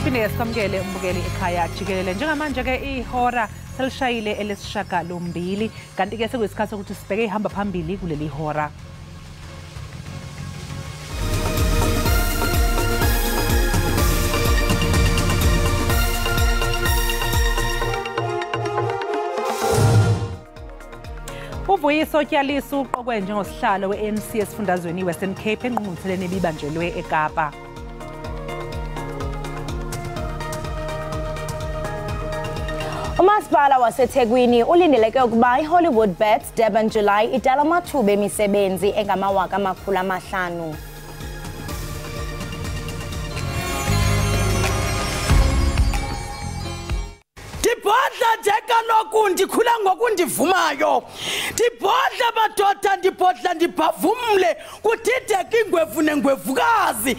Siphinde sikamukele umbukeli Ekhaya Jikelele njengamanje ke ihora selishayile elesishiyagalombili kanti ke sekuyisikhathi sokuthi sibheke ihamba phambili kuleli hora. Uvuyiso Tyaliso uqokwe njengosihlalo we-ANC esifundazweni Western Cape engqungqutheleni ebibanjelwe eKapa. Umasipala waseThekwini ulindeleke ukuba iHollywood Bets Durban July idala amathuba emisebenzi engama-500,000. Ndibhodla njekaloku ndikhula ngokundivumayo. Ndibhodla madoda ndibhodla ndibhavumle kudideka ingwevu nengwevukazi.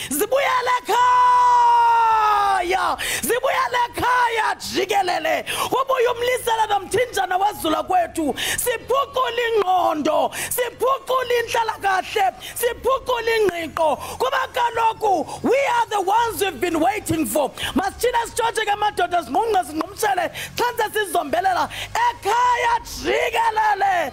Zibuyele ekhaya. Zibuyele ekhaya Jikelele. Ubuye umlisela nomthinjana wazula kwethu. Siphucula ingqondo, siphucula inhlalakahle, siphucula ingqiqo. Kuba kaloku we are the ones we've been waiting for. Masithina sijoje ke madoda sinqunqa sinqumshele xanse sizombelela ekhaya Jikelele.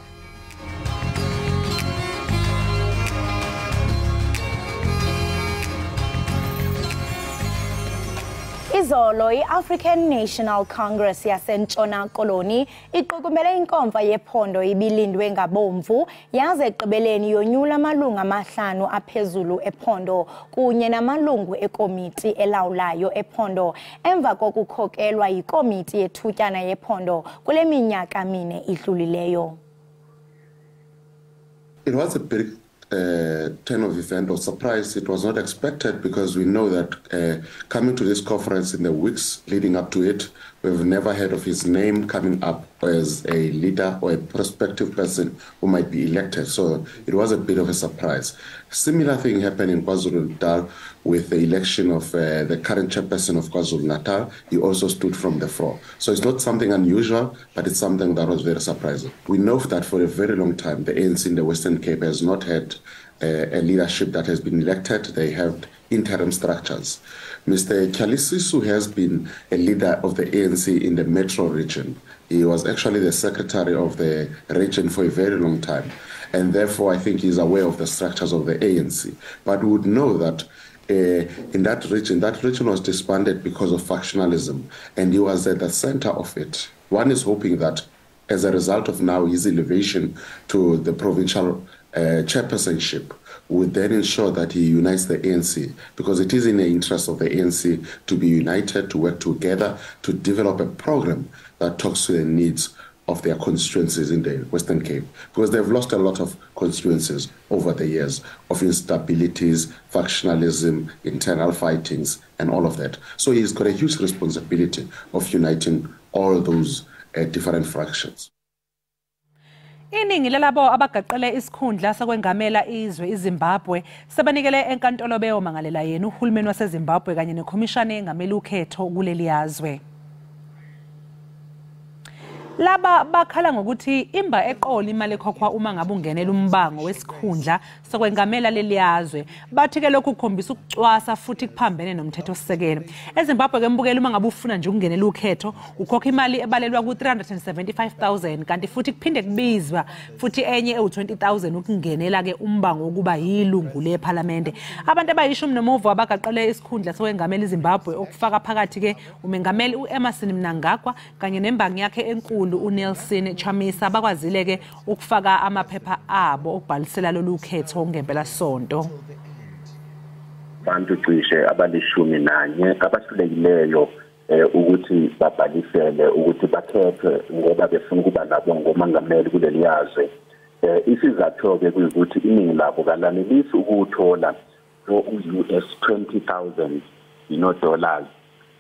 Izolo i-African National Congress yaseNtshona Koloni iqukumele inkomfa yephondo ibilindwe ngabomvu yaze ekugqibeleni yonyula amalungu amahlanu aphezulu ephondo kunye namalungu ekomiti elawulayo ephondo emva kokukhokelwa yikomiti yethutyana yephondo kule minyaka mine idlulileyo. It was a big turn of event or surprise. It was not expected because we know that coming to this conference in the weeks leading up to it, we've never heard of his name coming up as a leader or a prospective person who might be elected. So it was a bit of a surprise. Similar thing happened in KwaZulu-Natal with the election of the current chairperson of KwaZulu-Natal. He also stood from the floor. So it's not something unusual, but it's something that was very surprising. We know that for a very long time, the ANC in the Western Cape has not had a leadership that has been elected. They have interim structures. Mr. Jikelele has been a leader of the ANC in the metro region. He was actually the secretary of the region for a very long time. And therefore, I think he's aware of the structures of the ANC. But we would know that in that region was disbanded because of factionalism. And he was at the center of it. One is hoping that as a result of now his elevation to the provincial chairpersonship, would then ensure that he unites the ANC, because it is in the interest of the ANC to be united, to work together, to develop a program that talks to the needs of their constituencies in the Western Cape, because they've lost a lot of constituencies over the years of instabilities, factionalism, internal fightings, and all of that. So he's got a huge responsibility of uniting all those different fractions. Iningi lalabo abagaqele isikhundla sakwengamela izwe iZimbabwe sebanikele enkantolo beyomangalela yena uhulumeni waseZimbabwe kanye nekhomishana engamela ukhetho kuleli yazwe. Laba bakhala ngokuthi imba eqolo imali ekhokhwa uma ngabe ungenela umbango wesikhundla sokwengamela leli yazwe. Bathi ke lokhu kukhombisa ukucwasa futhi kuphambene nomthetho sisekelo. EZimbabwe ke mbukela uma ngabe ufuna nje ukungenela ukhetho ukhokha imali ebalelwa ku375,000 kanti futhi kuphinde kubizwa futhi enye ewu20,000 ukungenela ke umbango wokuba yilungu leParliament. Abantu abayishumi nomuvo abagaqele isikhundla sokwengamela iZimbabwe okufaka phakathi ke umengameli uEmmerson Mnangagwa kanye nembangi yakhe enkulu uNelson Chamisa bakwazile ke ukufaka amaphepha abo okubhalisela lolu khetho ngempela sonto. Bantu cishe abalishumi nanye abahlulekileyo ukuthi babhalisele ukuthi bakhethwe ngoba befuna ukuba nabo ngomangameli kuleli yazwe. Isizathu ke kuyikuthi iningi labo kalanelisi ukuthola US $20,000 dollars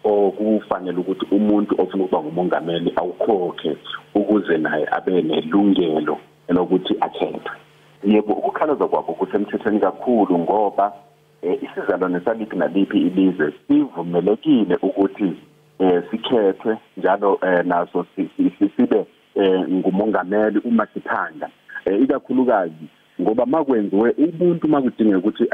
okufanele ukuthi umuntu ofuna ukuba ngumongameli awukhokhe ukuze naye abe nelungelo lokuthi akhethwe. Yebo ukukhalaza kwabo kusemthethweni kakhulu ngoba isizalwane saliphi naliphi ilizwe sivumelekile ukuthi sikhethwe njalo naso sibe ngumongameli uma sithanda. Ikakhulukazi ngoba makwenziwe umuntu makudinga ukuthi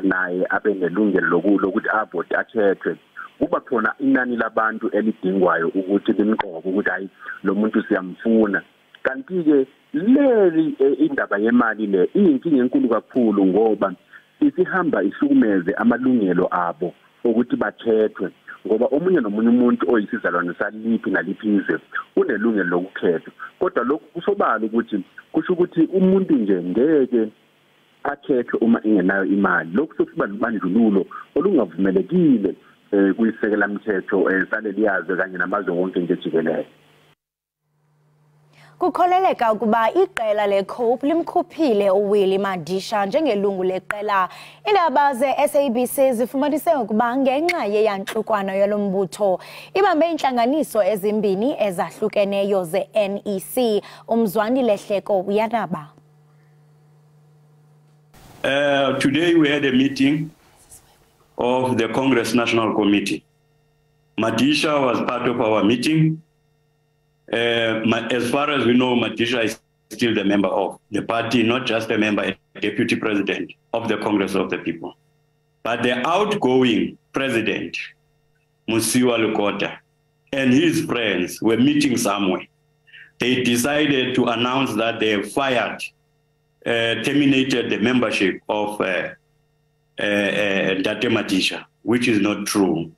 naye abe nelungelo lokuthi avote akhethwe kuba khona inani labantu elidingwayo ukuthi limqoke ukuthi hayi lo muntu siyamfuna. Kanti ke leli indaba yemali le iyinkinga enkulu kakhulu ngoba isihamba ihlukumeze amalungelo abo ukuthi bakhethwe, ngoba omunye nomunye umuntu oyisizalwane saliphi naliphi izwe unelungelo lokukhetha. Kodwa lokhu kusobala ukuthi kusho ukuthi umuntu nje ngeke akhethwe uma engenayo imali. Lokhu sokuba libandlululo olungavumelekile kuyisekela mthetho saleli yazwe kanye namazwe wonke nje jikelele. Kukholeleka ukuba iqela leCope limkhuphile uWilly Madisha njengelungu leqela. Iindaba ze-SABC zifumanise ukuba ngenxa yeyantlukwano yalombutho ibambe intlanganiso ezimbini ezahlukeneyo ze-NEC. Umzwani Lehleko uyanaba. Today we had a meeting of the Congress National Committee. Madisha was part of our meeting. As far as we know, Madisha is still the member of the party, not just a member, a deputy president of the Congress of the People. But the outgoing president, Musiwa Lukota, and his friends were meeting somewhere. They decided to announce that they have terminated the membership of Date Madisha, which is not true.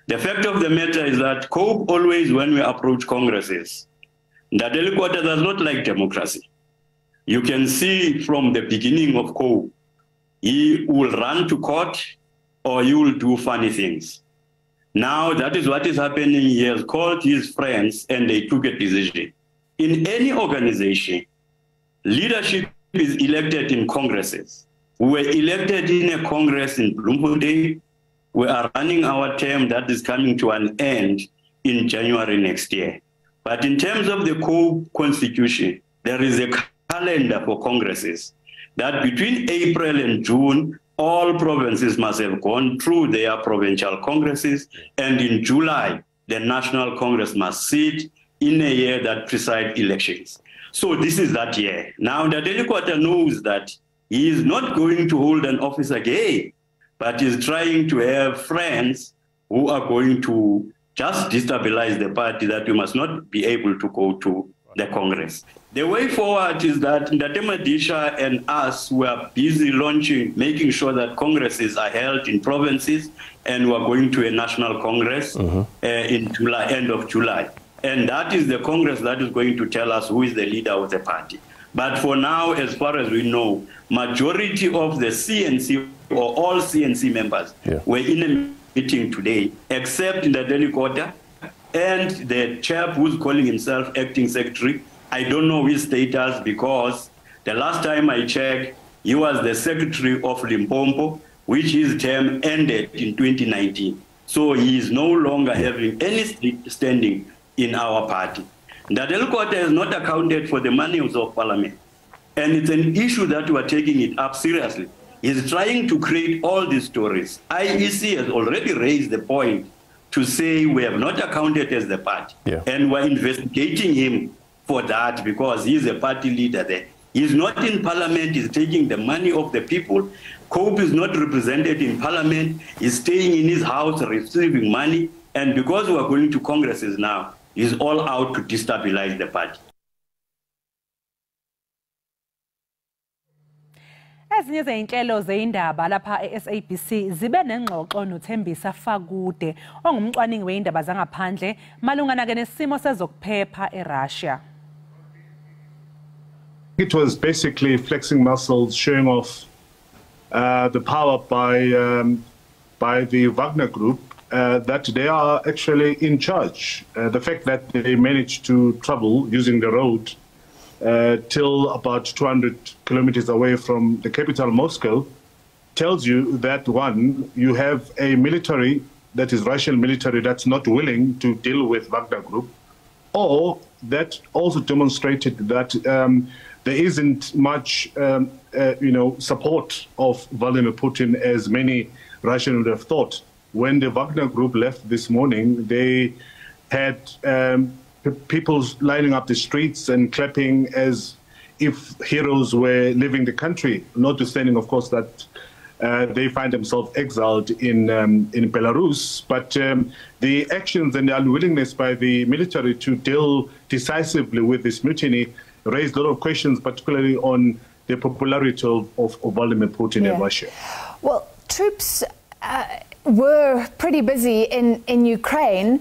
The fact of the matter is that COPE always, when we approach congresses, that Deliquata does not like democracy. You can see from the beginning of COPE, he will run to court or he will do funny things. Now that is what is happening. He has called his friends and they took a decision. In any organization, leadership is elected in congresses. We were elected in a congress in Bloemfontein. We are running our term that is coming to an end in January next year. But in terms of the COPE constitution, there is a calendar for congresses that between April and June, all provinces must have gone through their provincial congresses, and in July, the National Congress must sit in a year that presides elections. So this is that year. Now, the Deliquata knows that he is not going to hold an office again, but is trying to have friends who are going to just destabilize the party, that we must not be able to go to the Congress. The way forward is that Date Madisha and us were busy launching, making sure that congresses are held in provinces, and we're going to a national Congress in July, end of July. And that is the Congress that is going to tell us who is the leader of the party. But for now, as far as we know, majority of the CNC or all CNC members were in a meeting today, except in the Deliquata and the chap who's calling himself acting secretary. I don't know his status because the last time I checked, he was the secretary of Limpopo, which his term ended in 2019. So he is no longer having any standing in our party. The Deliquata has not accounted for the monies of parliament. And it's an issue that we are taking it up seriously. He's trying to create all these stories. IEC has already raised the point to say we have not accounted as the party. And we're investigating him for that because he's a party leader there. He's not in parliament, he's taking the money of the people. COPE is not represented in parliament, he's staying in his house receiving money. And because we're going to congresses now, he's all out to destabilize the party. Ezinye zeinhlelo zeindaba lapha eSABC zibe nengxoxo noThembisa Fakude ongumcwaningi weindaba zangaphandle malungana ke nesimo sezokuphepha eRussia. It was basically flexing muscles, showing off the power by the Wagner Group that they are actually in charge. The fact that they managed to travel using the road till about 200 kilometers away from the capital, Moscow, tells you that, one, you have a military, that is Russian military, that's not willing to deal with Wagner Group, or that also demonstrated that there isn't much support of Vladimir Putin as many Russians would have thought. When the Wagner Group left this morning, they had people lining up the streets and clapping as if heroes were leaving the country, notwithstanding, of course, that they find themselves exiled in Belarus. But the actions and the unwillingness by the military to deal decisively with this mutiny raised a lot of questions, particularly on the popularity of Vladimir Putin in Russia. Well, troops were pretty busy in Ukraine.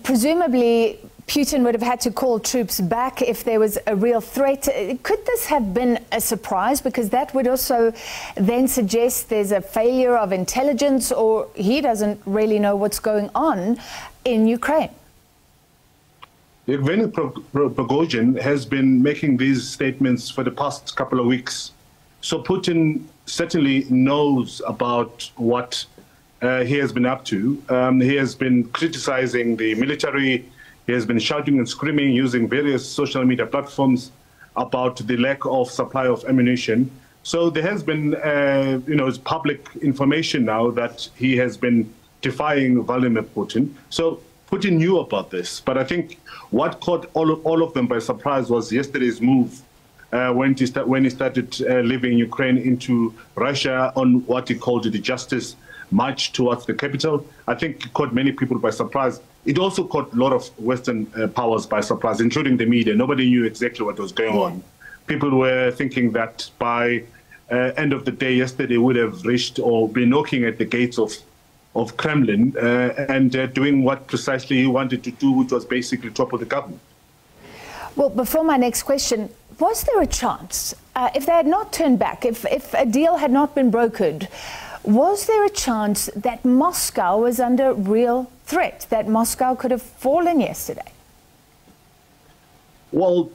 Presumably, Putin would have had to call troops back if there was a real threat. Could this have been a surprise? Because that would also then suggest there's a failure of intelligence, or he doesn't really know what's going on in Ukraine. Yevgeny Prigozhin has been making these statements for the past couple of weeks. So Putin certainly knows about what he has been up to. He has been criticizing the military. He has been shouting and screaming using various social media platforms about the lack of supply of ammunition. So there has been, it's public information now that he has been defying Vladimir Putin. So Putin knew about this, but I think what caught all of them by surprise was yesterday's move when he started leaving Ukraine into Russia on what he called the Justice March towards the capital. I think it caught many people by surprise. It also caught a lot of Western powers by surprise, including the media. Nobody knew exactly what was going on. People were thinking that by end of the day yesterday would have reached or been knocking at the gates of Kremlin and doing what precisely he wanted to do, which was basically topple the government. Well, before my next question, was there a chance, if they had not turned back, if a deal had not been brokered, was there a chance that Moscow was under real threat, that Moscow could have fallen yesterday? Well,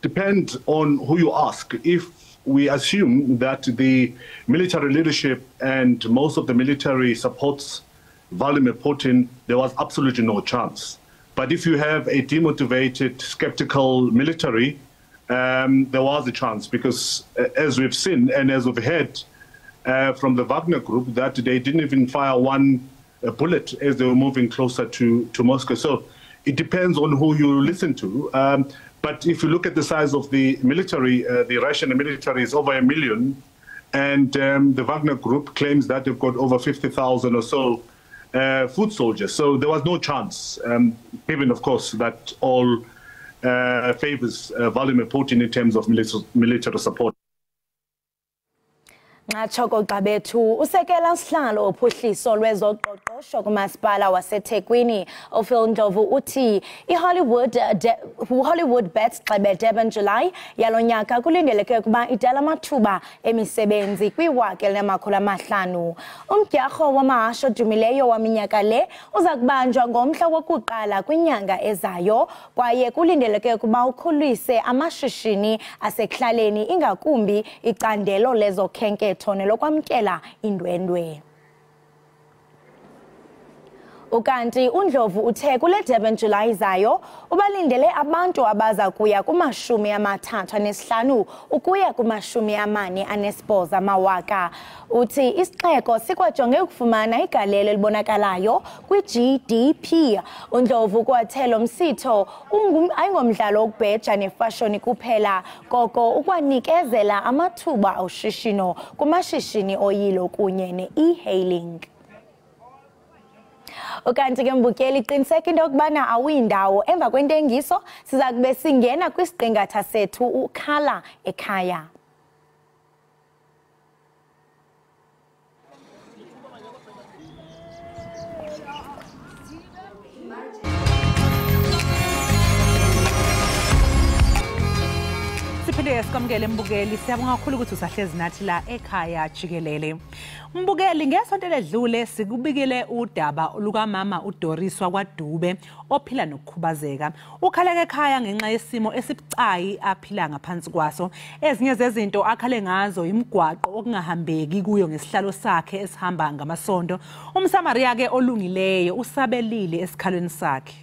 depends on who you ask. If we assume that the military leadership and most of the military supports Vladimir Putin, there was absolutely no chance. But if you have a demotivated, skeptical military, there was a chance, because as we've seen and as we've heard from the Wagner group, that they didn't even fire one bullet as they were moving closer to Moscow. So it depends on who you listen to. But if you look at the size of the military, the Russian military is over 1 million, and the Wagner group claims that they've got over 50,000 or so foot soldiers. So there was no chance, given, of course, that all favors Vladimir Putin in terms of military support. Nxachoko Gqabethu usekela sihlalo ophuhliso lwezoqoqosho kumasipala waseThekwini uPhil Ndlovu uthi iHollywood Bets Xebe Durban July yalo nyaka kulindeleke ukuba idala amathuba emisebenzi kwi-1,500. Umdyarho wamahashe odumileyo waminyaka le uza kubanjwa ngomhla wokuqala kwinyanga ezayo, kwaye kulindeleke ukuba ukhulise amashishini asekuhlaleni, ingakumbi icandelo lezokhenketho nelokwamkela indwendwe. Ukanti uNdlovu uthe kule Durban July izayo ubalindele abantu abaza kuya kuma-35 ukuya kuma-48 amawaka. Uthi isixeko sikwajonge ukufumana igalelo elibonakalayo kwi-GDP. uNdlovu kwathe lo msitho ayingomdlalo wokubheja nefashoni kuphela, koko ukwanikezela amathuba oshishino kumashishini oyilo kunye ne-e-hailing. Ukanti ke mbukeli qiniseka into yokubana awuyindawo emva kwentengiso siza kube singena kwisiqingatha sethu ukhala ekhaya. Siphinde sikwamukele mbukeli, siyabonga kakhulu ukuthi usahlezi nathi la ekhaya Jikelele. Mbukeli, ngesonto ledlule sikubikele udaba lukamama uDoris kwaDube ophila nokukhubazeka. Ukhaleke ekhaya ngenxa yesimo esibucayi aphila ngaphansi kwaso. Ezinye zezinto akhale ngazo imigwaqo okungahambeki kuyo ngesihlalo sakhe esihamba ngamasonto. Umsamaria ke olungileyo usabelile esikhalweni sakhe.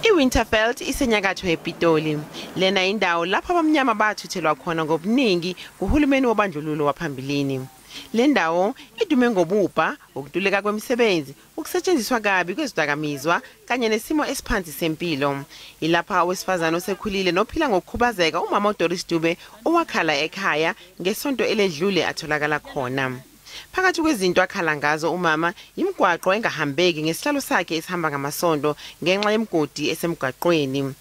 iWinterfeld isenyakatho ePitoli. Lena indawo lapho abamnyama bathuthelwa khona ngobuningi kuhulumeni wobandlululo waphambilini. Le ndawo idume ngobupha, ukutuleka kwemisebenzi, ukusetshenziswa kabi kwezidakamizwa kanye nesimo esiphansi sempilo. Ilapha owesifazane osekhulile nophila ngokukhubazeka umama uDoris Dube owakhala ekhaya ngesonto eledlule atholakala khona. Phakathi kwezinto akhala ngazo umama imigwaqo engahambeki ngesihlalo sakhe esihamba ngamasonto ngenxa yemgodi esemgwaqweni.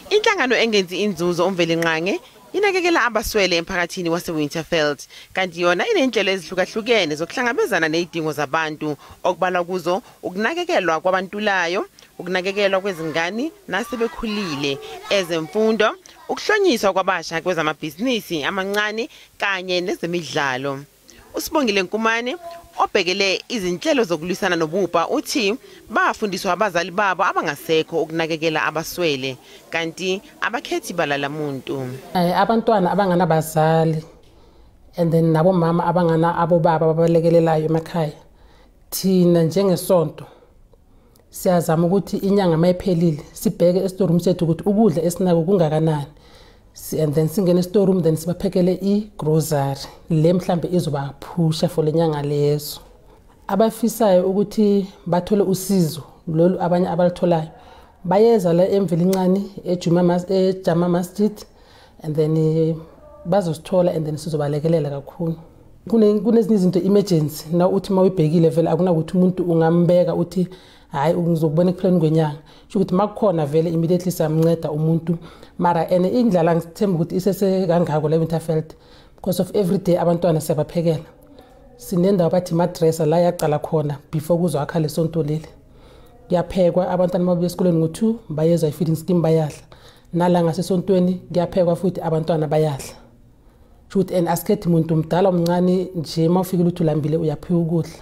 Inhlangano engenzi inzuzo uMvelinqange inakekela abaswele emphakathini waseWinterfeld kanti yona inenhlelo ezihlukahlukene zokuhlangabezana nezidingo zabantu okubalwa kuzo ukunakekelwa kwabantulayo, ukunakekelwa kwezingane nasebekhulile, ezemfundo, ukuhlonyiswa kwabasha kwezamabhizinisi amancane kanye nezemidlalo. Usibongile Nkumane obhekele izinhlelo zokulwisana nobupha uthi bafundiswa abazali babo abangasekho ukunakekela abaswele kanti abakhethi balala muntu. Abantwana abanganabazali and then nabo mama abangana abobaba abalekelelayo emakhaya, thina njengesonto siyazama ukuthi inyanga mayiphelile sibheke esitorum sethu ukuthi ukudla esinako kungakanani, and then singene storeroom then sibaphekele grocery le mhlambe izobaphusha for lenyanga lezo. Abafisayo ukuthi bathole usizo lolu abanye abalitholayo bayeza la eMvelinqane eJama Masjid and then bazosithola and then sizobalekelela kakhulu. Kunezinye izinto emergency na uthi mawubhekile vele akunakuthi umuntu ungambeka uthi hayi ngizokubona ekuphileni kwenyanga, ukuthi makukhona vele immediately samnceda umuntu. Mara ene indlala ngithemba ukuthi isese kangako la Winterfeld because of everyday abantwana siyabaphekela. Sinendawo bathi madressa la yaqala khona before kuzwakha lesonto leli. Kuyaphekwa abantwana mabuye esikoleni ngo2 bayezwa ifeeding scheme bayadla. Nala ngasesontweni kuyaphekwa futhi abantwana bayadla. Futhi and asikhethi umuntu umdala omncane nje mawufikile uthi ulambile uyaphiwa ukudla.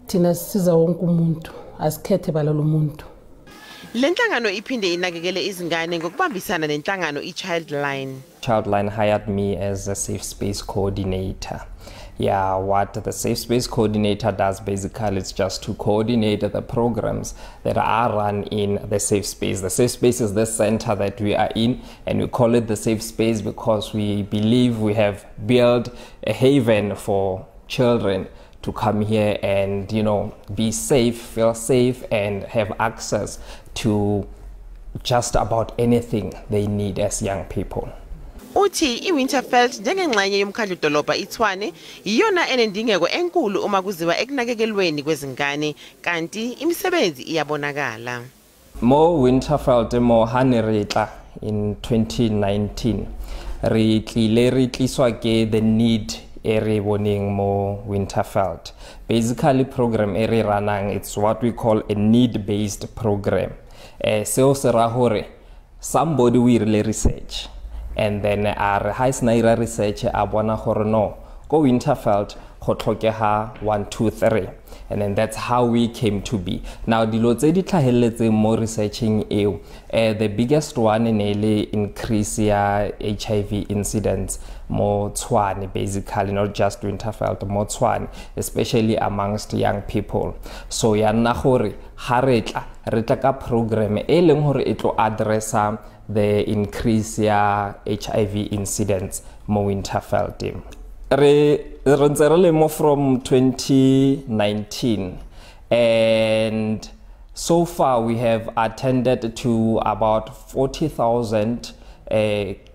Thina siza wonke umuntu asikhethe balalo umuntu. Le nhlangano iphinde inakekele izingane ngokubambisana nenhlangano iChildline. Childline hired me as a safe space coordinator. Yeah, what the safe space coordinator does basically is just to coordinate the programs that are run in the safe space. The safe space is the center that we are in, and we call it the safe space because we believe we have built a haven for children to come here and, you know, be safe, feel safe, and have access to just about anything they need as young people. Uthi iWinterfeld njengengxenye yomkhandlu dolobha iTshwane iyona enendingeko enkulu uma kuziwa ekunakekelweni kwezingane kanti imisebenzi iyabonakala. Mo Winterfeld mo haneretla in 2019 re tliswa ke the need ere boning mo Winterfeld. Basically program ere ranang, it's what we call a need-based program. Seo se ra hore somebody will research and then our high snaira research a bona hore no go Winterfeld go tlhokeha 1 2 3, and then that's how we came to be. Now dilo tse di tlhaheletse mo researching eo, the biggest one in ele increase ya HIV incidents mo Tshwane, basically not just Winterfeld, mo Tshwane, especially amongst young people. So ya nna gore ha re tla ka program e leng hore e tlo addressa the increase ya HIV incidents mo Winterfeld. Re from 2019, and so far we have attended to about 40,000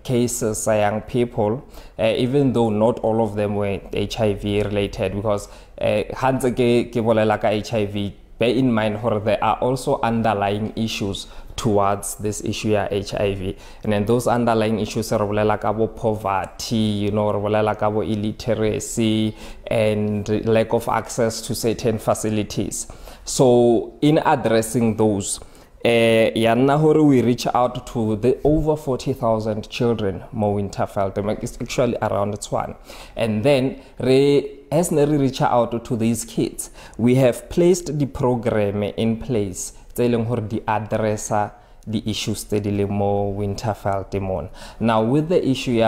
cases of young people, even though not all of them were HIV related, because HIV, bear in mind there are also underlying issues towards this issue of HIV, and then those underlying issues are like poverty, you know, like illiteracy and lack of access to certain facilities. So in addressing those, we reach out to the over 40,000 children mo Winterfeld. It's actually around Tshwane, and then as we reach out to these kids, we have placed the program in place telling her the address the issues steadily more Winterfeld. Now with the issue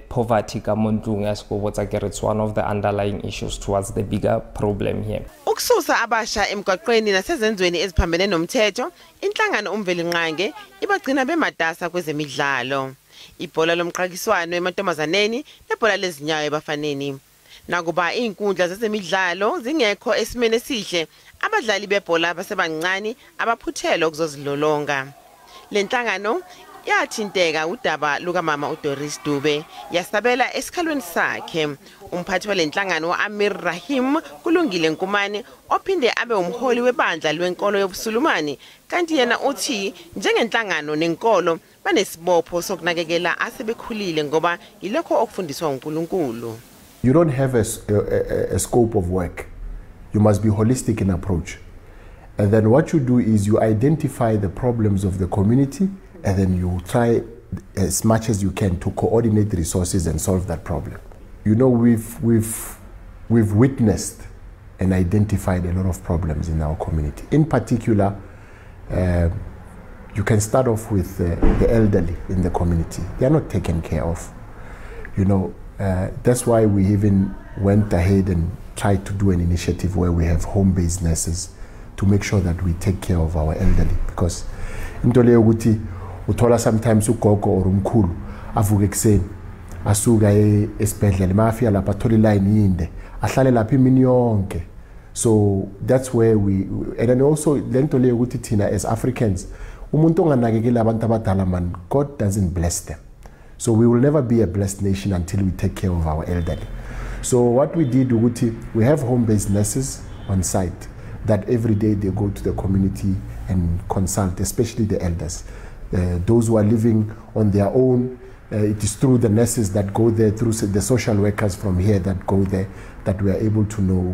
poverty, it's one of the underlying issues towards the bigger problem here. Ukususa abasha emgwaqweni nasezenzweni eziphambene nomthetho, inhlangano uMvelinqange ibagcina bematasa kwezemidlalo. Ibhola lomqakiswano emantombazaneni nebhola lezinyawo ebafaneni. Nakuba inkundla zezemidlalo zingekho esimene esihle, abadlali bebhola abasebancane abaphuthelwa ukuzozilolonga. Lenhlangano yathinteka udaba lukaMama uDoris Dube yasabela esikhalweni sakhe. Umphathi walenhlangano Amir Rahim Kulungile Nkumane ophinde abe umholi webandla lwenkolo yobusulumani, kanti yena uthi njengenhlangano nenkolo banesibopho sokunakekela asebekhulile ngoba yilokho okufundiswa uNkulunkulu. You don't have a scope of work. You must be holistic in approach. And then what you do is you identify the problems of the community, and then you try as much as you can to coordinate resources and solve that problem. You know, we've witnessed and identified a lot of problems in our community. In particular, you can start off with the elderly in the community. They are not taken care of. You know, that's why we even went ahead and tried to do an initiative where we have home-based nurses to make sure that we take care of our elderly. Because into leyo ukuthi uthola sometimes ugogo or umkhulu avuka ekseni asuka esibhedlela mafika lapha athola iline yinde ahlale lapha imini yonke. So that's where and then also lento leyo ukuthi thina as Africans umuntu onganakekela abantu abadala man, God doesn't bless them. So we will never be a blessed nation until we take care of our elderly. So what we did, we have home-based nurses on site that every day they go to the community and consult, especially the elders. Those who are living on their own, it is through the nurses that go there, through the social workers from here that go there, that we are able to know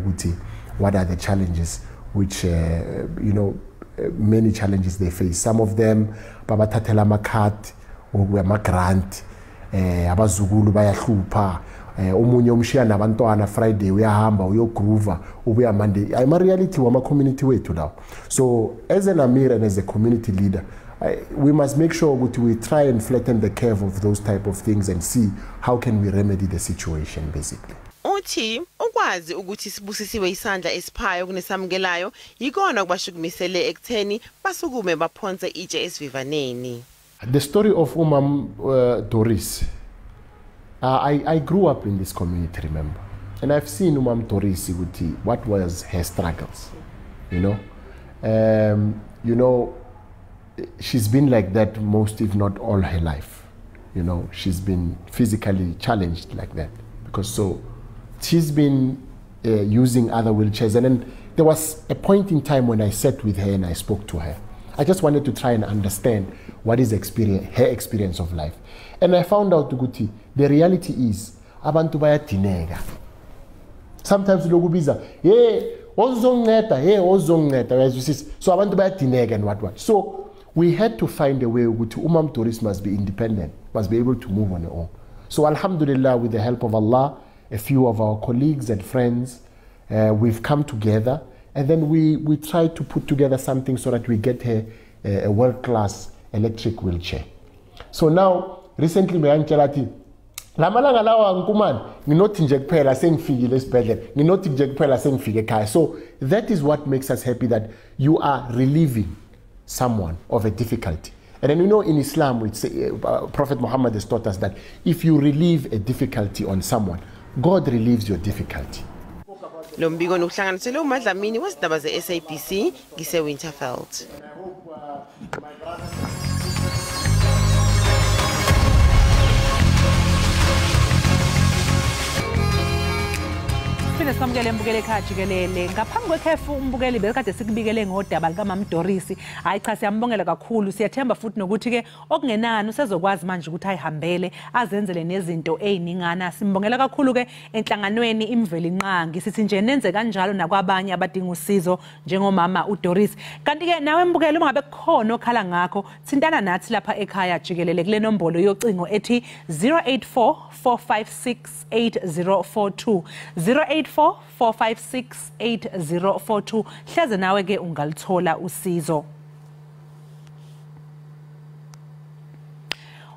what are the challenges, which, you know, many challenges they face. Some of them, babathathela amakhadi, or grant, abazukulu bayahlupha, omunye umshiya nabantwana Friday uyahamba uyogroova ubuya Monday. I'm a reality wama community wethu now. So as an Amir and as a community leader, we must make sure we try and flatten the curve of those type of things and see how can we remedy the situation basically. Uthi ukwazi ukuthi sibusisiwe isandla esiphayo kunesamukelayo yikona kubashukumisele ekutheni basukume baphonse itshe esivivaneni. The story of Doris, I grew up in this community, remember, and I've seen Doris what was her struggles, you know. You know, she's been like that most, if not all, her life. You know, she's been physically challenged like that because so she's been using other wheelchairs, and then there was a point in time when I sat with her and I spoke to her. I just wanted to try and understand what is her experience of life. And I found out, the reality is, abantu bayatinega. Sometimes lokubiza, hey, ozongeta, so abantu bayatinega and what. So we had to find a way to Doris must be independent, must be able to move on her own. So alhamdulillah, with the help of Allah, a few of our colleagues and friends, we've come together. And then we try to put together something so that we get her a world-class electric wheelchair. So now, recently, we are telling lamalanga lawa nkumani nginothi nje kuphela sengifikile esibhedlela nginothi nje kuphela sengifike ekhaya. So that is what makes us happy, that you are relieving someone of a difficulty. And then you know in Islam, Prophet Muhammad has taught us that if you relieve a difficulty on someone, God relieves your difficulty. Lo mbiko nokuhlanganisele uMadlamini wezindaba ze-SABC ngise-Winterveld. Siphinde samukele mbukeli Ekhaya Jikelele. Ngaphambi kwekhefu umbukeli bekade sikubikele ngodaba likaMama Doris. Hayi cha, siyambongela kakhulu. Siyathemba futhi nokuthi ke okungenani usezokwazi manje ukuthi ayihambele azenzele nezinto eziningana. Simbongela kakhulu ke enhlanganweni Imveli Nqangi. Sithi nje nenze kanjalo nakwabanye abadinga usizo njengomama uDoris. Kanti ke nawe mbukeli uma ngabe kukhona okhala ngakho, thintana nathi lapha Ekhaya Jikelele kule nombolo yocingo ethi 084 456 8042 084-456-8042. Hleze nawe ke ungalithola usizo.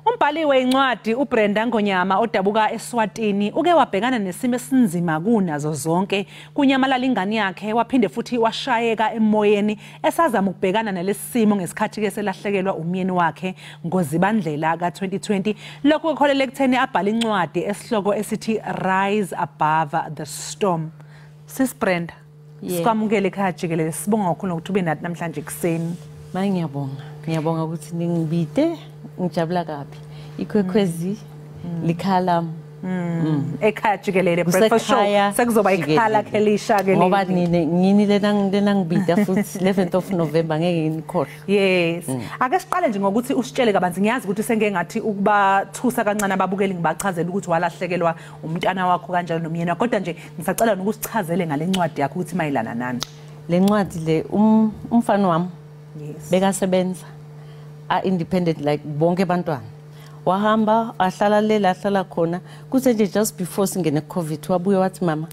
Umbhali weincwadi uBrenda Ngonyama odabuka eSwatini uke wabhekana nesimo esinzima kunazo zonke kunyamalala ingane yakhe waphinde futhi washayeka emoyeni esazama ukubhekana nalesimo ngesikhathi ke selahlekelwa umyeni wakhe ngoZibandlela ka2020 lokho kukholele ekutheni abhala incwadi esihloko esithi Rise Above the Storm. Sis Brenda, sikwamukele ekhaya Jikelele, sibonga kakhulu ukuthi ube nathi namhlanje ekseni. Ngiyabonga ukuthi ningibite ngijabula kabi ikwekhwezi likhala ekhaya Jikelele breakfast show sekuzoba ikhala kelisha ke ngoba ngini lena ngibita futhi 11th of November ngeke nginikhohle. Yes, ake siqale nje ngokuthi usitshele kabanzi, ngiyazi ukuthi sengeke ngathi ukubathusa kancane ababukeli ngibachazela ukuthi walahlekelwa umntana wakho kanjalo nomyeni wakho, kodwa nje ngisacela nokusichazele ngale ncwadi yakho ukuthi mayilana nani. Le ncwadi le umfana wami bekasebenza independent like bonke bantwana, wahamba ahlala lela ahlala khona kuze nje just before singene COVID wabuya wathi mama,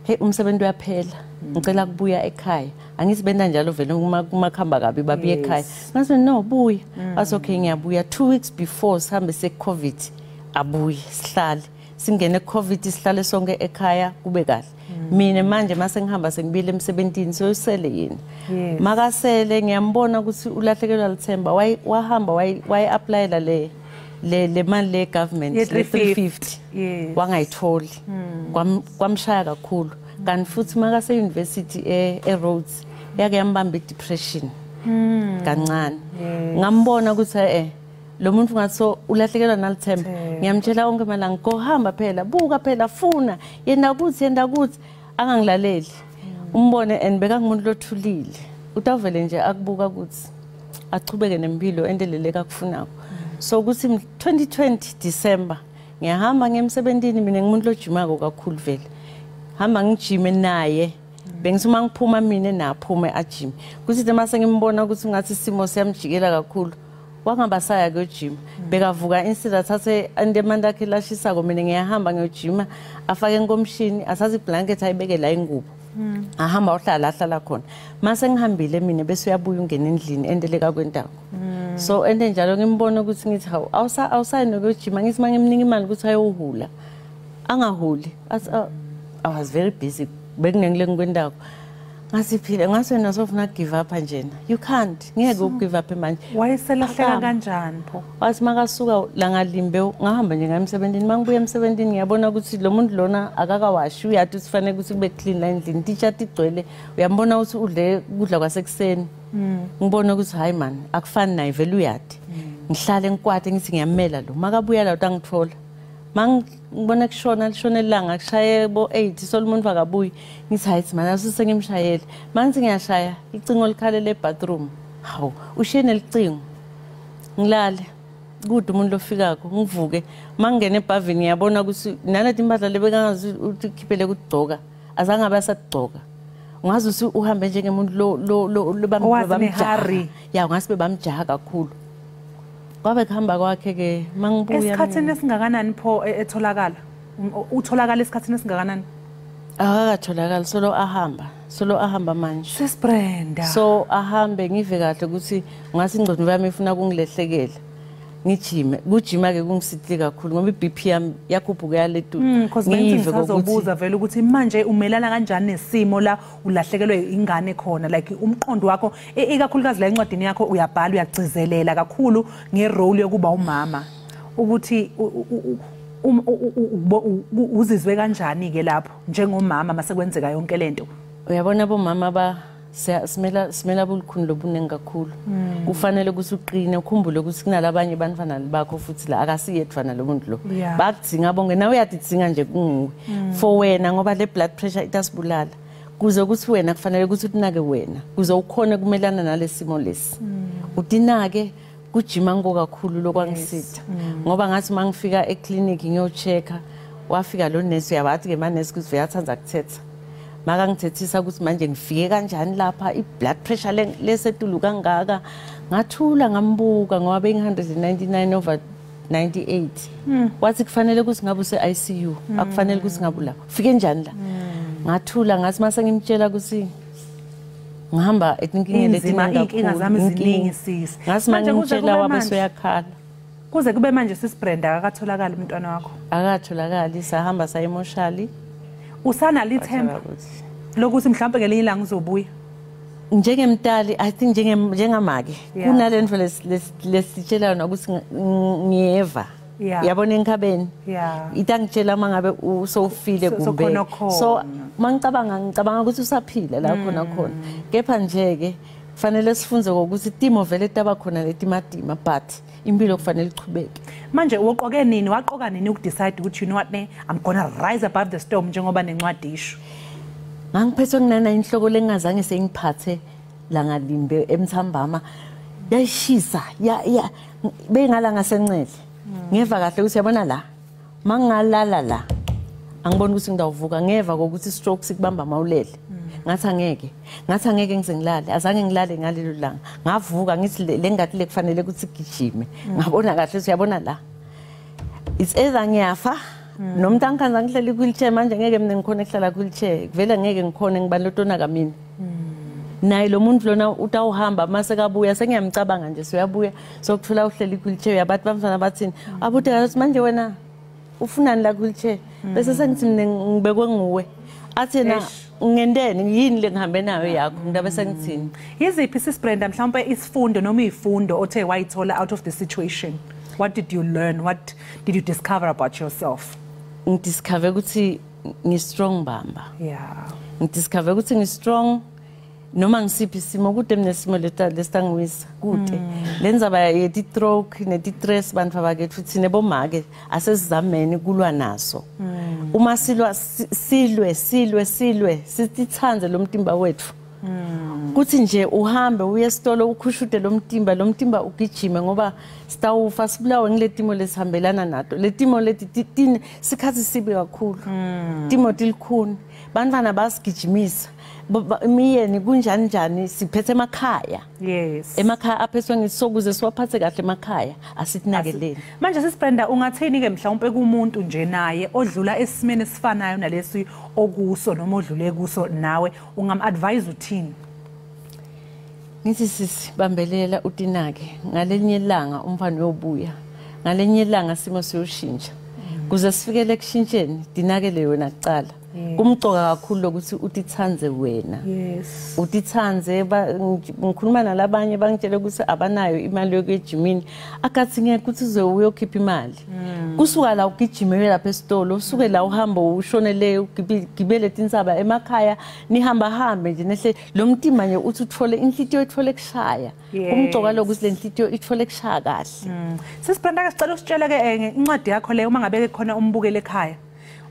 hey umsebenzi uyaphela ngicela kubuya ekhaya. Angithi benda njalo vele kumakhamba kabi babuye ekhaya. Ngathi no buya. Athi okay ngiyabuya. 2 weeks before sihambe se-COVID abuye sihlale singene COVID sihlale sonke ekhaya kube kahle. Mina manje mase ngihamba sengibile emsebenzini soyisele yini. Makasele ngiyambona ukuthi ulahlekelwa lithemba wahamba applyela le mali le government le 350 wangayitholi kwamshaya kakhulu kanti futhi makase university eRhodes yake yambamba depression kancane. Ngambona ukuthi lo muntu ngathi ulahlekelwa nalithemba, ngiyamtshela onke malanga kohamba phela buka phela funa yenda ukuthi angangilaleli. Umbone and beka ngumuntu lothulile utavele nje akubuka ukuthi achubeke nempilo endeleleka kufunako. So ukuthi 2020 December ngiyahamba ngemsebenzini, mina ngumuntu lojimako kakhulu vele, hamba ngijime naye bengisuma ngiphuma mina naphume ajime kuthi mase ngimbona ukuthi ngathi isimo siyamjikela kakhulu wangabasaya kujima bekavuka instead athathe andemanda yakhe lashisako mina ngiyahamba ngiyojima afake enkomshini asazi blanket ayibeke la ingubo ahamba uhlala khona mase ngihambile mina bese uyabuya ungena endlini endeleka kwentako. So ende njalo ngimbona ukuthi ngithi hawu awusayini ukujima, ngithi mangimnika imali ukuthi ayohula angahuli. I was very busy bekungengile ngikwentako. Ngasiphile ngase wena sofuna give up njena, you can't, ngeke ugive up manje. Wayeselahleka kanjani pho? Wathi makasuka la ngalimbe ngahamba nje ngemsebenzini, mangibuya emsebenzini ngiyabona ukuthi lo muntu lona akakawashi, uyathi sifanele ukuthi kube clean la endlini, t-shirt igcwele, uyambona ukuthi udle ukudla kwasekuseni. Ngibona ukuthi hayi man akufani naye vele uyathi. Ngihlale ngikwathe ngithi ngiyamela lo makabuya la utangithola. Ngibona kushona lishona elanga kushaye bo 8 so umuntu akabuyi ngithi hayi man asise ngimshayele manje ngiyashaya icingo likhalele ebathroom. Hawu ushiye nelicingo ngilale kude umuntu lofikako ngivuke mangene ebhavini ngiyabona ukuthi nanathi impahla lebekangazi ukuthi khiphele ukugcoka azange abasagcoka. Ungazi ukuthi uhambe njengemuntu lo bamjaha ya ngasibe bamjaha kakhulu. Kwabe kuhamba kwakhe ke mangibuya esikhathini esingakanani pho etholakala utholakala esikhathini esingakanani? Akatholakala solo ahamba manje. Sis Brenda, so ahambe ngive kahle ukuthi ngasi ingqondo yami ifuna kungilehlekela ngijime kujima ke kungisithile kakhulu ngoba iBP yami yakhuphuka yaletu. Ngive ukuzobuza vele ukuthi manje umelana kanjani nesimo la ulahlekelwe ingane khona, like umqondo wakho ikakhulukazi la encwadini yakho uyabhala uyagcizelela kakhulu ngerole yokuba umama ukuthi uzizwe kanjani ke lapho njengomama masekwenzeka yonke lento. Uyabona bomama simela bulukhuni lobuningi kakhulu. Kufanele ukuthi uqine ukhumbule ukuthi kunalabanye bantwana bakho futhi la akasiyethwana lo muntu lo bakudzinga bonke nawe uyadidzinga nje kunguwe for wena ngoba le blood pressure itasibulala kuze ukuthi wena kufanele ukuthi utinake wena kuze ukhone kumelana nalesimo lesi utinake kujima ngo kakhulu lokwangisitha ngoba ngathi mangifika eclinic ngiyochecka wafika lo nurse uyabathi ke manesi ukuthi uyathanza kuthetha maka ngithethisa ukuthi manje ngifike kanjani lapha iblood pressure lesetulu kangaka ngathula ngambuka ngoba bengi199 over 98 wathi kufanele ukuthi ngabe use ICU akufanele ukuthi ngabe la ufike njani la ngathula ngathi mase ngimtshela ukuthi ngihamba enkingeni lethi inkinga zami ziningi sisi ngathi manje ngimtshela wabe soyakhala Kuze kube manje sisibrenda akatholakala umntwana wakho. Akatholakali sahamba emotionally. Usana lithemba lokuthi mhlawumbe ngelinye ilanga uzobuya. Njengemtali I think njengamake kunalento lesitshela ukuthi ngiyeva. Yabona enkhabeni. Itangitshela mangabe usofile kumbe. So ngicabanga ukuthi usaphila la khona. Kepha nje ke kufanele sifunze ukuthi timo vele taba khona letimatima but impilo kufanele ichubeke. Manje uqoke nini waqoka nini ukudecide ukuthi you know what I'm gonna rise above the storm njengoba nencwadi isho. Ngangiphethwe nginana inhloko lengazange sengiphathe la ngalimbe emthambama yayishisa bengala ngasencele. Ngeva kahle ukuthi yabona la mangalala la angibona ukuthi ngidawuvuka ngeva ukuthi stroke sikubamba mawulele. Ngathi angeke ngize ngilale azange ngilale ngalelo langa ngavuka ngithi lengathi lekufanele ukuthi gijime ngabona kahle ukuthi yabona la it's either ngiyafa nomuntu angikhanza ngihleli wheelchair manje ngeke mina ngikhona ukuhlala wheelchair vele ngeke ngikhona ngibani lotona kamini naye lo muntu lona utawuhamba mase kabuya sengiyamcabanga nje soyabuya sokuthola uhleli wheelchair yabantu bamfana bathini abude ngathi manje wena ufunani la wheelchair bese sengithi mina ngibekwe nguwe athena ngendeni yini lengihambe nayo yakho ngabe sengithini. Yiziphi sisibrenda mhlawumbe isifundo noma izifundo othe wayithola out of the situation? What did you learn? What did you discover about yourself? Ngidiscover ukuthi ngistrong bamba. Ngidiscover ukuthi ngistrong noma ngisiphi isimo kude mnesimo lesitangwisa kude lenzaba yeti stroke neti stress bantu abakethu thine bomake asesizameni kulwa naso. Uma silwe sitithanze lo mtimba wethu. Kuthi nje uhambe uye esitolo ukhushude lo mtimba ugijime ngoba sitawufa sibulawe ngiletimo lesihambelana nato. Letimo leti sikhathi sibe kakhulu. Timo tilikhuni. Bantwana basigijimisa. Miyeni kunjani siphethe emakhaya. Emakhaya aphethwe ngisokuze siwaphathe kahle emakhaya asitinakeleni. Manje sisibrenda ungathini ke mhlawumbe kumuntu nje naye odlula esimene esifanayo nalesi okuso noma odlule kuso nawe ungam-advise uthini? Ngithi sisibambelela utinake ngalenye ilanga umfana uyobuya ngalenye ilanga simo siyoshintsha kuze sifikele ekushintsheni dinakele wena kuqala. Kumcoka kakhulu ukuthi utithanze wena. Utithanze ngikhuluma nalabanye bangitshela ukuthi abanayo imali yokujimini akathi ngeke ukuthi uze uyokhipha imali. Kusuka la ugijime lapha esitolo usuke la uhamba ushonele ugibele tinsaba emakhaya nihamba nje nehle lo mtima nje uthi uthole inhlitiyo ithole kushaya. Kumcoka lokuthi le nhlitiyo ithole kushaya kahle. Sisibrenda sicela usitshele ke incwadi yakho le uma ngabe khona umbukele ekhaya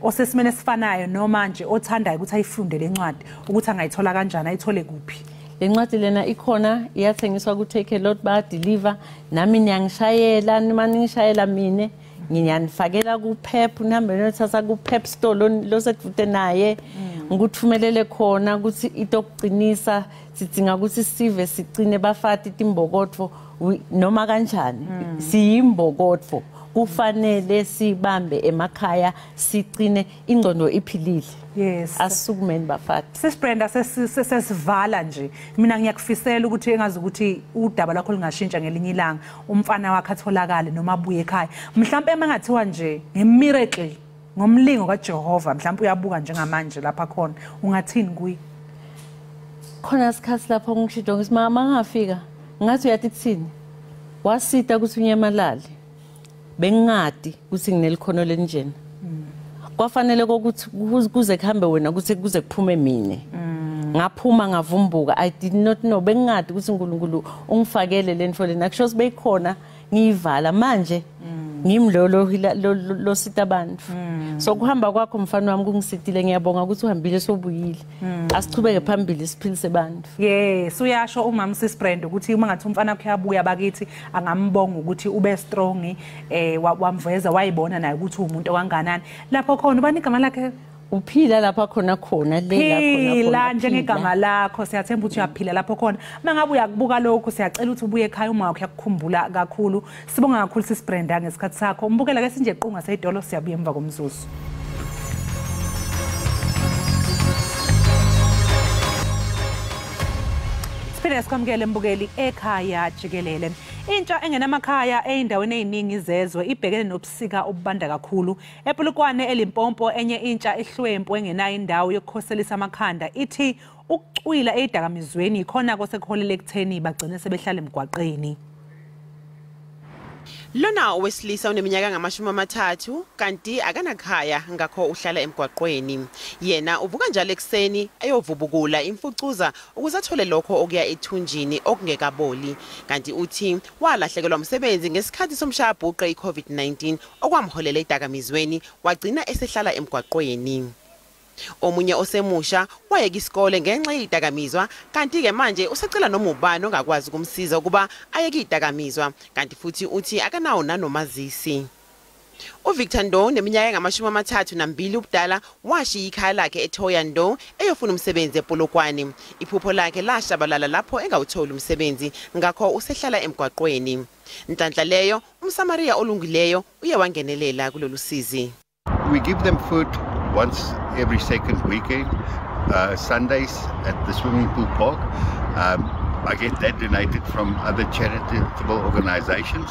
osesimene esifanayo noma nje othandayo ukuthi ayifunde lencwadi ukuthi angayithola kanjani ayithole kuphi? Lencwadi lena ikhona iyathengiswa ku Take a Lot ba deliver nami ngiyangishayela noma ngishayela mine ngiyanifakela ku Pep nihambe nothatha ku Pep store losekuvute naye ngikuthumelele khona ukuthi itokuqinisa sidinga ukuthi sive sicine bafati timbokotho noma kanjani siyimbokotho kufanele sibambe emakhaya sicine ingcondo iphilile. Asukumeni bafati. Sisibrenda sesivala nje mina ngiyakufisela ukuthi engazi ukuthi udaba lakho lingashintsha ngelinye ilanga umfana wakhe atholakale noma abuye ekhaya mhlawumbe emangathiwa nje ngemiracle ngomlingo kaJehova mhlawumbe uyabuka njengamanje lapha khona ungathini kuyi? Khona isikhathi lapho ngishido ngithi mama ngafika ngathi uyathi kuthini wasita ukuthi unyamalale bengingadi ukuthi nginelikhono lenjena. Kwafanele ukuthi kuze kuhambe wena ukuthi kuze kuphume mine. Ngaphuma ngavumbuka I did not know bengingadi ukuthi uNkulunkulu ungifakele lento lena kusho beyikhona ngiyivala manje ngimlolo lo sita abantu. So kuhamba kwakho mfana wami kungisitile ngiyabonga ukuthi uhambile sobuyile. Asichubeke phambili siphilise abantu. Uyasho umama sisibrenda ukuthi uma ngathi umfana wakhe yabuya bakithi angambonga ukuthi ube strong wamveza wayibona naye ukuthi umuntu okanganani. Lapho khona ubani igama lakhe uphila lapha khona phila njengegama lakho siyathemba ukuthi uyaphila lapho khona mangabe uyakubuka lokho siyacela ukuthi ubuye ekhaya uma wakho yakukhumbula kakhulu. Sibonga kakhulu sisibrenda ngesikhathi sakho umbukela ke sinje equnga seyidolo siyabuya emva komzuzu. Siphinde sikwamukele mbukeli ekhaya Jikelele. Intsha engenamakhaya eyindaweni eziningi izezwe ibhekene nobusika obubanda kakhulu. Epulukwane eLimpopo enye intsha ehlwempu engenayo indawo yokukhoselisa amakhanda ithi ukucwila ezidakamizweni ikhona kosekholele ekutheni bagcine sebehlala emgwaqeni. Lona owesilisa uneminyaka ngama-30 kanti akanakhaya ngakho uhlala emgwaqweni. Yena uvuka njalo ekseni ayovubukula imfucuza ukuze athole lokho okuya ethunjini okungekaboli. Kanti uthi walahlekelwa umsebenzi ngesikhathi somshayabhuqe i-COVID-19 okwamholela ezidakamizweni wagcina esehlala emgwaqweni. Omunye osemusha wayeka isikole ngenxa yezidakamizwa kanti ke manje usecela noma ubani ongakwazi ukumsiza ukuba ayeke izidakamizwa kanti futhi uthi akanawo nanomazisi. uVictor Ndo neminyaka ngama-32 ubudala washiya ikhaya lakhe eThoya Ndo eyofuna umsebenzi ePolokwane. Iphupho lakhe lashabalala lapho engawutholi umsebenzi ngakho usehlala emgwaqweni. Nhlanhla leyo umsamaria olungileyo uye wangenelela kulolu sizi. We give them food once every second weekend, Sundays at the swimming pool park. I get that donated from other charitable organizations.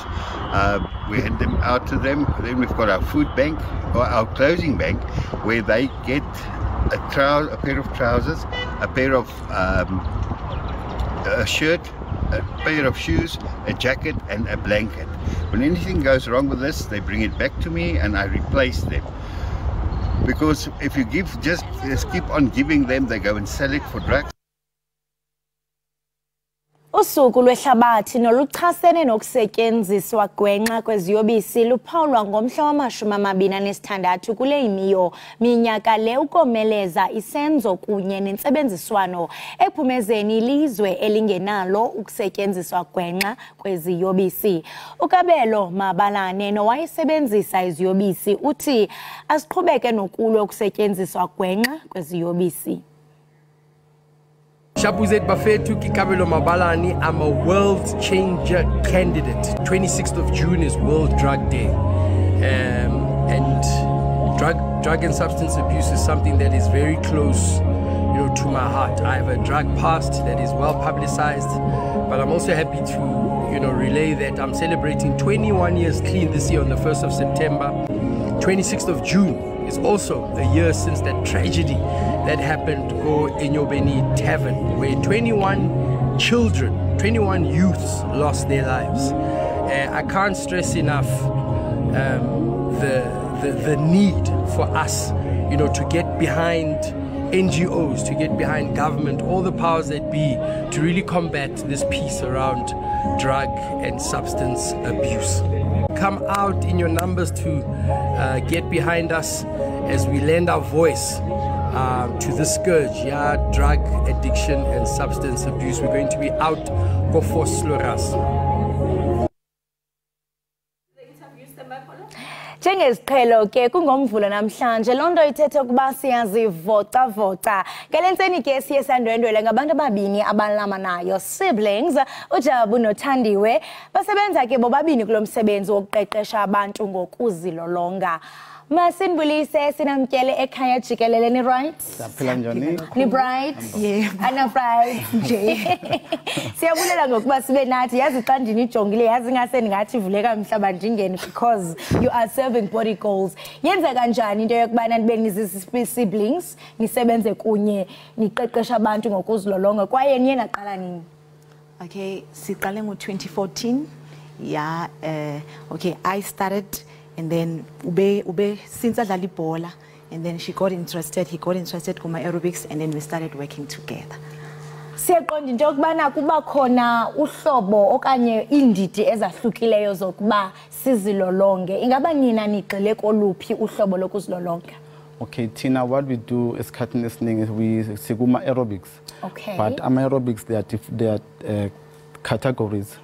We hand them out to them. Then we've got our food bank or our clothing bank where they get a pair of trousers, a pair of a shirt, a pair of shoes, a jacket and a blanket. When anything goes wrong with this, they bring it back to me and I replace them. Because if you just keep on giving them, they go and sell it for drugs. Usuku lwehlabathi noluchasene nokusetyenziswa gwenxa kweziyobisi luphawulwa ngomhla wama-26 kule minyaka le ukomeleza isenzo kunye nentsebenziswano ephumezeni ilizwe elingenalo ukusetyenziswa gwenxa kweziyobisi. Ukabelo Mabalane nowayesebenzisa iziyobisi uthi asiqhubeke nokulwa ukusetyenziswa gwenxa kweziyobisi. Shapuzet Bafetu Kikabelo Mabalani, I'm a world changer candidate. 26th of June is World Drug Day. And drug and substance abuse is something that is very close, to my heart. I have a drug past that is well publicized, but I'm also happy to, relay that I'm celebrating 21 years clean this year on the 1st of September. 26th of June is also a year since that tragedy that happened in Enyobeni Tavern, where 21 children, 21 youths lost their lives. I can't stress enough the need for us, to get behind NGOs, to get behind government, all the powers that be, to really combat this piece around drug and substance abuse. Come out in your numbers to get behind us as we lend our voice to the scourge, drug addiction and substance abuse. We're going to be out for Sloras. Njengeziqhelo ke kungomvulo namhlanje lonto ithethe ukuba siyazivota ngelentseni ke siye sandwendwele ngabantu ababini abalamanayo siblings uJabu noThandiwe basebenza ke bobabini kulomsebenzi wokuqeqesha abantu ngokuzilolonga. Masinbulise sinamtyele Ekhaya Jikelele ni right? Saphila njani? Ni bright? Yeah. Ana bright nje. Siyabulela ngokuba sibe nathi yazi xa ndinijongile yazi ngase ningathi vuleka mhlaba ndingene because you are serving body goals. Yenza kanjani into yokubana nibe nizi siblings nisebenze kunye niqeqesha abantu ngokuzilolonga kwaye niye naqala nini? Okay, siqale ngo-2014. Yeah, okay, I started and then ube since adlala ibhola and then he got interested kuma aerobics and then we started working together. Siyaqonda into yokubana kuba khona uhlobo okanye indidi ezahlukileyo zokuba sizilolonge. Ingaba nina nigxile koluphi uhlobo lokuzilolonga? Okay, Tina, what we do esikhathini esiningi we sikuma aerobics. Okay. But aerobics they are categories.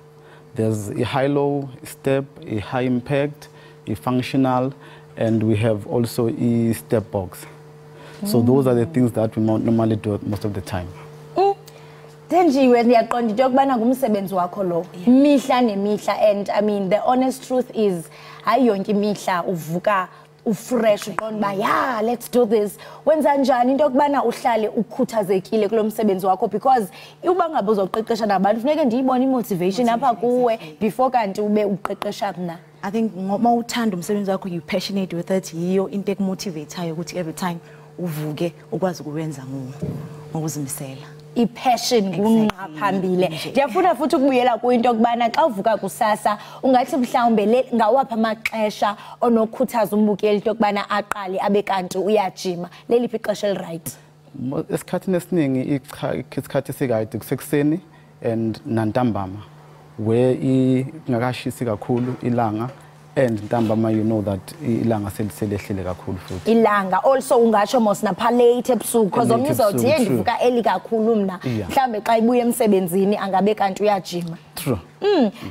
There's a high-low step, a high impact, a functional, and we have also a step box. So those are the things that we normally do most of the time. Thenjiwe ndiyaqonda into yokubana ngumsebenzi wakho lo mihla nemihla and I mean the honest truth is hayi yonke imihla uvuka ufresh uqonda yeah let's do this wenza njani into yokubana uhlale ukhuthazekile kulo msebenzi wakho because uba ngabe uzoqeqesha nabantu funeke ndiyibone imotivation apha kuwe before kanti ube uqeqesha mna. I think ngoba uthanda umsebenzi wakho you passionate with it yiyo into ekumotivateayo ukuthi every time uvuke ukwazi ukuwenza ngokuzimisela. I-passion kunqa phambili. Ndiyafuna futhi ukubuyela kwinto yokubana xa uvuka kusasa ungathi mhlawumbe ngawapha amaxesha onokhuthaza umbukeli into yokubana aqale abe kanti uyajima leliphi ixesha eli-right? Esikhathini esiningi isikhathi esikayithi kusekuseni and nantambama where ingakashisi kakhulu ilanga and ntambama you know that ilanga selisehlele kakhulu futhi. Ilanga also ungatsho mos napha late ebusuku because omnye uzothi ndivuka eli kakhulu mna mhlambe xa ibuye emsebenzini angabe kanti uyajima. True.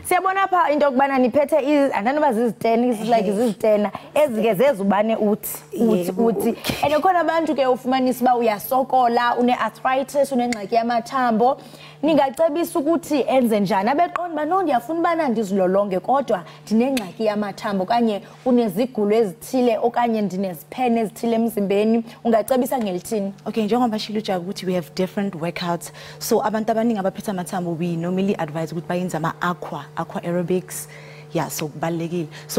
Siyabona apha into yokubana niphethe andanoba ziziteni like izizitena ezike zezubane uthi and khona abantu ke ufumanisa ba uyasokola une-arthritis unengxaki yamathambo ningacebisa ukuthi enze njani abeqonda bano ndiyafuna bana ndizilolonge kodwa ndinengxaki yamathambo kanye unezigulo ezithile okanye ndineziphene ezithile emzimbeni ungacebisa ngelithini? Okay, njengoba shiluja ukuthi we have different workouts so abantu abaningi abaphethe amathambo we normally advise ukuthi bayenze aqua aerobics. Yeah, so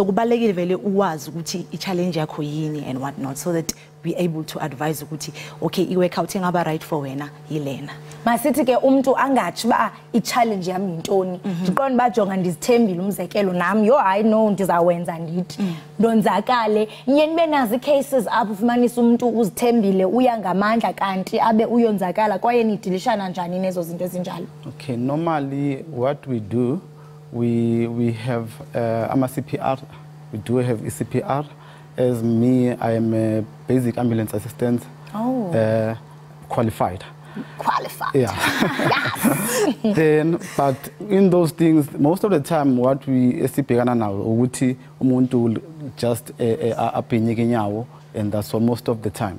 kubalekile vele uwazi ukuthi i-challenge yakho yini and what not so that we able to advise ukuthi okay i-workout engaba right for wena yilena. Masithi ke umuntu angathi ba i-challenge yami yintoni ndiqonda bajonga ndizithembile umzekelo nami hayi no ndizawenza ndithi ndonzakale nyeni benazi i-cases apho ufumanisa umuntu uzithembile uya ngamandla kanti abe uyonzakala kwaye nidilishana njani nezo zinto ezinjalo? Okay, normally what we do we have CPR. We do have a CPR. As me, I am a basic ambulance assistant. Qualified. Qualified. Yeah. Yes. Then, but in those things, most of the time, what we esibhekana nawo ukuthi umuntu will just aphenyeke nyawo, and that's all most of the time.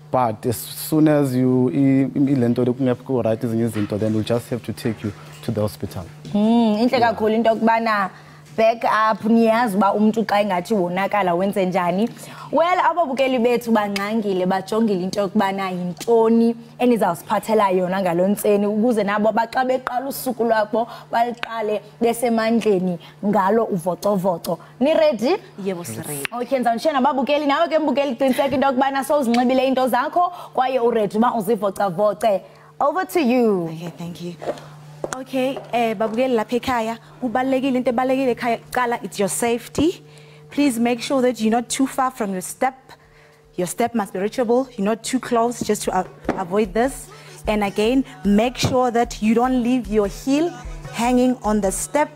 But as soon as you ilento lokungekho right izinto izinto, then we'll just have to take you to the hospital. Inhle kakhulu into yokubana back up niyazi ba umuntu xa engathi wonakala wenze njani. Well ababukeli bethu banqangile bajongile into yokubana yintoni enizawusiphathela yona ngalontseni ukuze nabo baxa beqala usuku lwabo baliqale besemandleni ngalo uvocovoco. Ni ready? Yebo siredi. Okay, ndizawushare nababukeli nawe ke mbukeli qiniseka into yokubana sowuzinxibile into zakho kwaye uready ba uzivocavoce. Over to you. Okay, thank you. Okay, babukeli lapha ekhaya kubalekile into ebalekile ekhaya qala it's your safety. Please make sure that you're not too far from your step. Your step must be reachable. You're not too close just to avoid this. And again, make sure that you don't leave your heel hanging on the step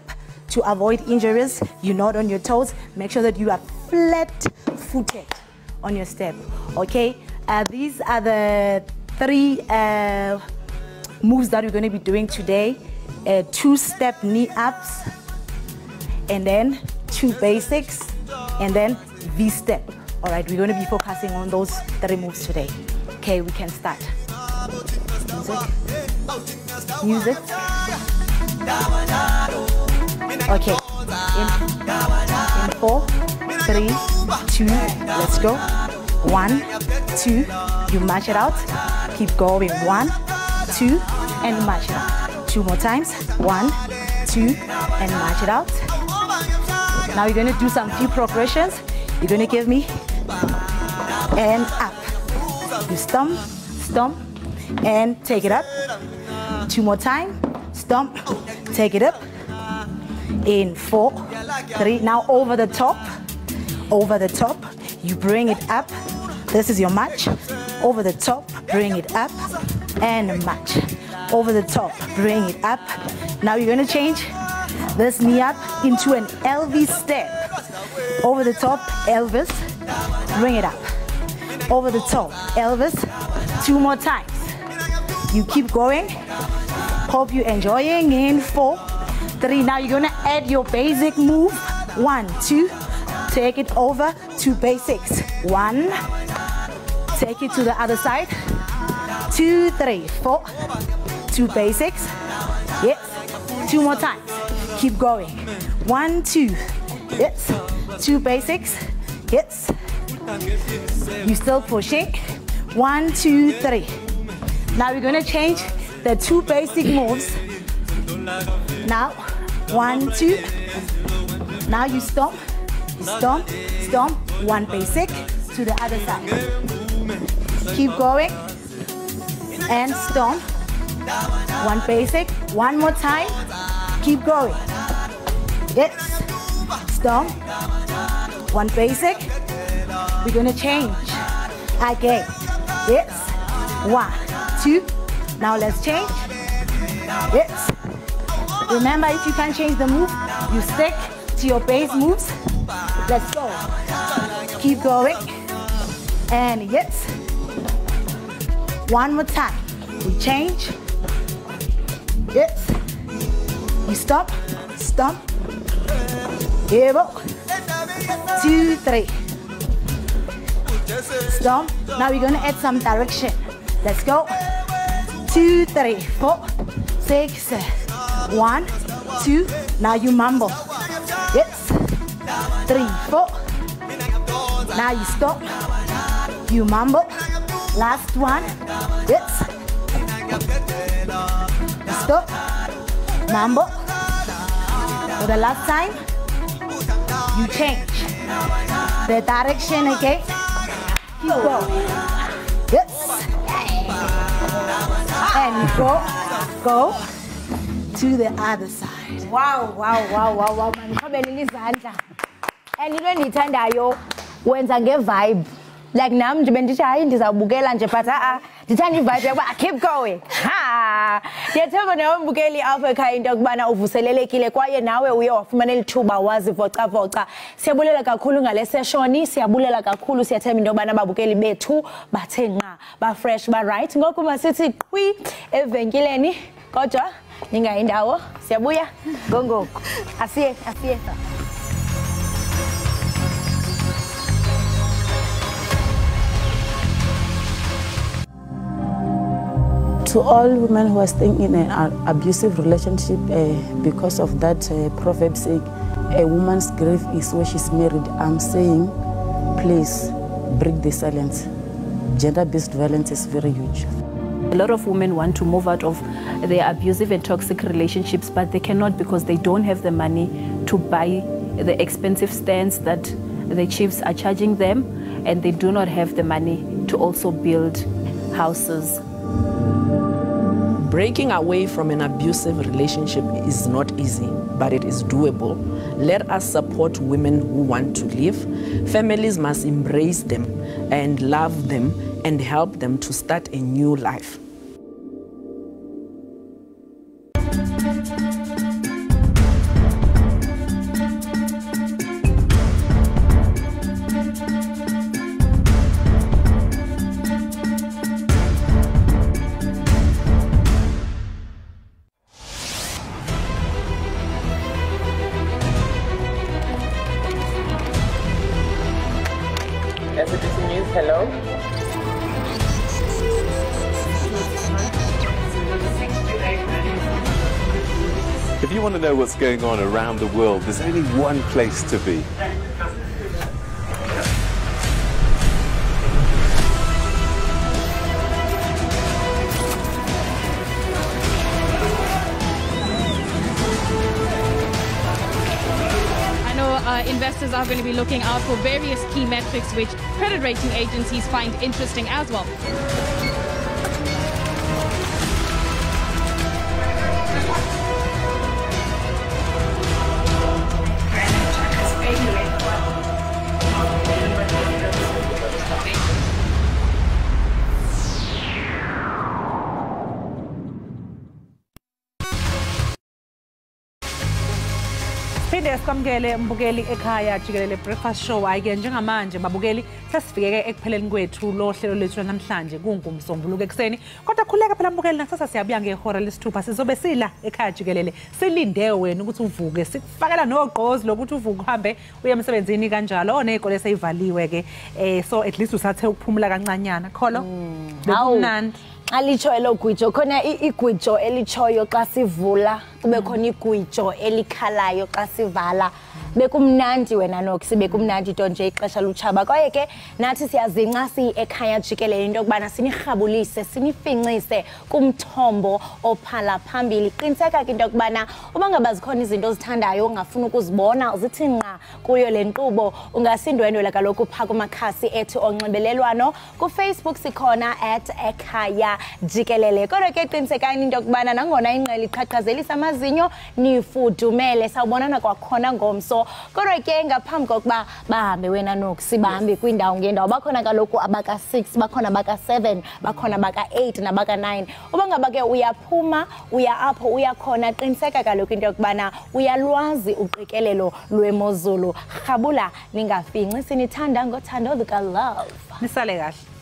to avoid injuries. You're not on your toes. Make sure that you are flat-footed on your step. Okay, these are the 3 moves that we're going to be doing today. 2-step knee ups, and then 2 basics, and then V-step. All right, we're going to be focusing on those 3 moves today. Okay, we can start. Music. Okay, in 4, 3, 2, let's go. 1, 2, you march it out. Keep going. 1, 2, and march it out. 2 more times. 1, 2, and march it out. Now you're going to do some few progressions. You're going to give me and up. You stomp, stomp, and take it up. 2 more times. Stomp, take it up. In 4, 3. Now over the top. Over the top. You bring it up. This is your march. Over the top. Bring it up. And march. Over the top, bring it up. Now you're going to change this knee up into an Elvis step. Over the top, Elvis, bring it up. Over the top, Elvis, 2 more times. You keep going. Hope you're enjoying. In 4, 3. Now you're going to add your basic move. 1, 2, take it over to basics. 1, take it to the other side. 2, 3, 4. 2 basics. Yes. 2 more times. Keep going. 1, 2. Yes. 2 basics. Yes. You still pushing. 1, 2, 3. Now we're gonna change the 2 basic moves. Now, 1, 2. Now you stomp, stomp, stomp. 1 basic to the other side. Keep going. And stomp. 1 basic. 1 more time. Keep going. Yes. Stomp. 1 basic. We're gonna change. Again. Yes. 1, 2. Now let's change. Yes. Remember, if you can't change the move, you stick to your base moves. Let's go. Keep going. And yes. 1 more time. We change. Yes. You stop. Stop. Here we go. 2, 3. Stop. Now we're gonna add some direction. Let's go. 2, 3, 4, 6, 7. 1, 2. Now you mumble. Yes. 3, 4. Now you stop. You mumble. Last one. Yes. Stop. Mumble. For the last time, you change the direction again. Keep going. Yes. And go to the other side. Wow. Maniphabele izandla. And into endiyithandayo wenza ngevibe. Like nam nje bendithi hayi ndizawubukela nje but ndithanda ivibe yokuba keep going. Ha! Ndiyathemba nawe mbukeli apha ekhaya into yokubana uvuselelekile kwaye nawe uye wafumana lithuba wazivocavoca. Siyabulela kakhulu ngale session, siyabulela kakhulu, siyathemba into yokubana ababukeli bethu bathe nqa, ba fresh, ba right. Ngoku masithi qwi evenkileni kodwa ningayindawo. Siyabuya ngongoko. Asiye. To all women who are staying in an abusive relationship because of that proverb saying, a woman's grave is where she's married, I'm saying, please break the silence. Gender-based violence is very huge. A lot of women want to move out of their abusive and toxic relationships, but they cannot because they don't have the money to buy the expensive stands that the chiefs are charging them, and they do not have the money to also build houses. Breaking away from an abusive relationship is not easy, but it is doable. Let us support women who want to leave. Families must embrace them and love them and help them to start a new life. SABC News, hello. If you want to know what's going on around the world, there's only one place to be. Investors are going to be looking out for various key metrics which credit rating agencies find interesting as well. Phinde sikwamukele mbukeli ekhaya Jikelele breakfast show ayike njengamanje babukeli sesifike ekupheleni kwethu lo hlelo lethu namhlanje kungumsombuluko ekseni kodwa khuleka phela mbukeli nakusasa siyabuya ngehora lesithupha sizobe sila ekhaya Jikelele silinde wena ukuthi uvuke sikufakela nogqozi lokuthi uvuke uhambe uye emsebenzini kanjalo onezikole seyivaliwe ke so at least usathe ukuphumula kancanyana kholo bekumnandi Alicho elogwijo khona igwijo elichoyo xa sivula kube khona igwijo elikhalayo xa sivala bekumnandi wena Noksi bekumnandi tonje ixesha luchaba kwaye ke nathi siyazinca Ekhaya Jikelele into yokubana sinirhabulise sinifincise kumthombo ophala phambili qiniseka ke into yokubana uba ngaba zikhona izinto ozithandayo ongafuna ukuzibona uzithi nqa kuyo le nkqubo ungasindwendwela kaloku pha kumakhasi ethu onxibelelwano ku Facebook sikhona @Ekhaya Jikelele kodwa ke qinisekani into yokubana nangona inqele iqhaqhazelisa amazinyo nifudumele sawubonana kwakhona ngomso kodwa ke ngaphambi kokuba bahambe wena Noksi bahambe kwindawo ngendawo bakhona kaloku abaka 6 bakhona abaka 7 bakhona abaka 8 nabaka 9 uba ngaba ke uyaphuma uya apho uyakhona qiniseka kaloku into yokubana uyalwazi uqikelelo lwemozulu rhabula ningafinci sinithanda ngothando luka love nisale kahle